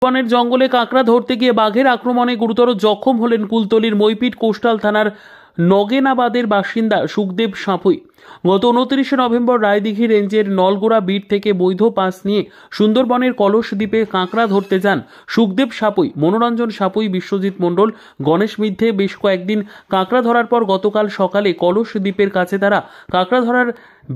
বনের জঙ্গলে কাঁকড়া ধরতে গিয়ে বাঘের আক্রমণে গুরুতর জখম হলেন কুলতলির মইপিট কোস্টাল থানার নগেনাবাদের বাসিন্দা সুখদেব সাঁপুই। গত 29 নভেম্বর রায়দিঘি রেঞ্জের নলগোড়া বিট থেকে বৈধ পাস নিয়ে সুন্দরবনের কলস দ্বীপে কাঁকড়া ধরতে যান সুখদেব সাঁপুই, মনোরঞ্জন সাঁপুই, বিশ্বজিৎ মণ্ডল, গণেশ মিথ্যে। বেশ কয়েকদিন কাঁকড়া ধরার পর গতকাল সকালে কলস দ্বীপের কাছে তারা কাঁকড়া ধরার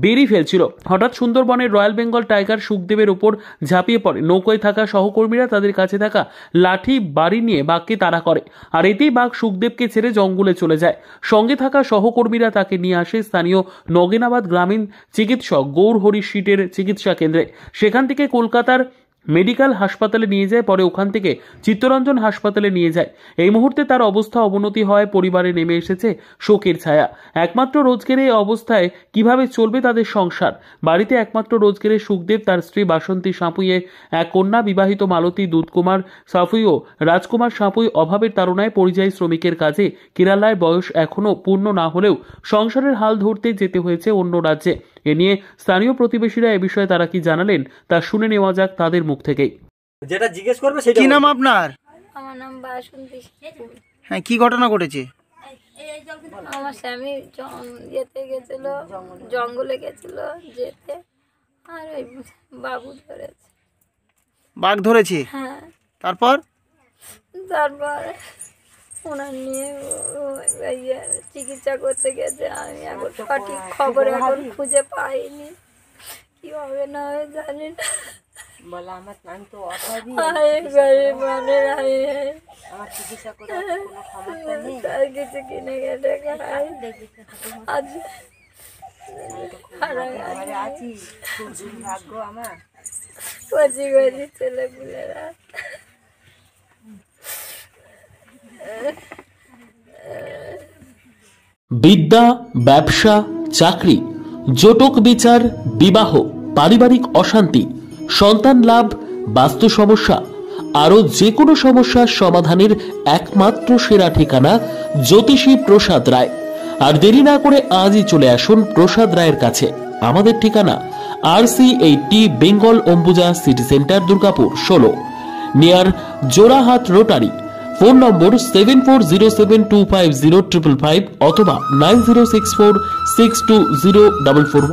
বেরি ফেলছিল। হঠাৎ সুন্দরবনের রয়্যাল বেঙ্গল টাইগার সুখদেবের উপর ঝাঁপিয়ে পড়ে। নৌকায় থাকা সহকর্মীরা তাদের কাছে থাকা লাঠি বাড়ি নিয়ে বাঘকে তাড়া করে, আর এতেই বাঘ সুখদেবকে ছেড়ে জঙ্গলে চলে যায়। সঙ্গে থাকা সহকর্মীরা তাকে নিয়ে আসে স্থানীয় নগেনাবাদ গ্রামীণ চিকিৎসক গৌর হরি শীটের চিকিৎসা কেন্দ্রে। সেখান থেকে কলকাতার মেডিকেল হাসপাতালে নিয়ে যায়, পরে ওখান থেকে চিত্তরঞ্জন হাসপাতালে নিয়ে যায়। এই মুহূর্তে তার অবস্থা অবনতি হয়, পরিবারে নেমে এসেছে শোকের ছায়া। একমাত্র রোজগারে এই অবস্থায় কিভাবে চলবে তাদের সংসার? বাড়িতে একমাত্র রোজগারে সুখদেব, তার স্ত্রী বাসন্তী সাঁপুইয়ে, এক কন্যা বিবাহিত মালতী দুধকুমার সাঁপুই ও রাজকুমার সাঁপুই অভাবের তাড়নায় পরিযায়ী শ্রমিকের কাজে কেরালায় বয়স এখনো পূর্ণ না হলেও সংসারের হাল ধরতে যেতে হয়েছে অন্য রাজ্যে। এ নিয়ে স্থানীয় প্রতিবেশীরা এ বিষয়ে তারা কি জানালেন তা শুনে নেওয়া যাক তাদের মুখ থেকেই। যেটা জিজ্ঞেস করবে সেটা। কি নাম আপনার? আমার নাম বাসন্তী। হ্যাঁ, কি ঘটনা ঘটেছে? আমার স্বামী যেতে গেছিল, জঙ্গলে গেছিল যেতে, আর ওই বাবু ধরেছে। বাঘ ধরেছে? হ্যাঁ। তারপর ওনার নিয়ে চিকিৎসা করতে গেছে। আমি এখন সঠিক খবর এখন খুঁজে পাইনি, কি হবে না হবে জানি না। কিছু কিনে গেলে কচি কচি ছেলেপুলেরা বিদ্যা, ব্যবসা, চাকরি, জটক বিচার, বিবাহ, পারিবারিক অশান্তি, সন্তান লাভ, বাস্তু সমস্যা, আরো যে কোনো সমস্যার সমাধানের একমাত্র সেরা ঠিকানা জ্যোতিষী প্রসাদ রায়। আর দেরি না করে আজই চলে আসুন প্রসাদ রায়ের কাছে। আমাদের ঠিকানা RC80 Bengal Ambuja city centre, Durgapur 16, near Jorhat rotary. Phone নম্বর 7407250555 অথবা 9064620444।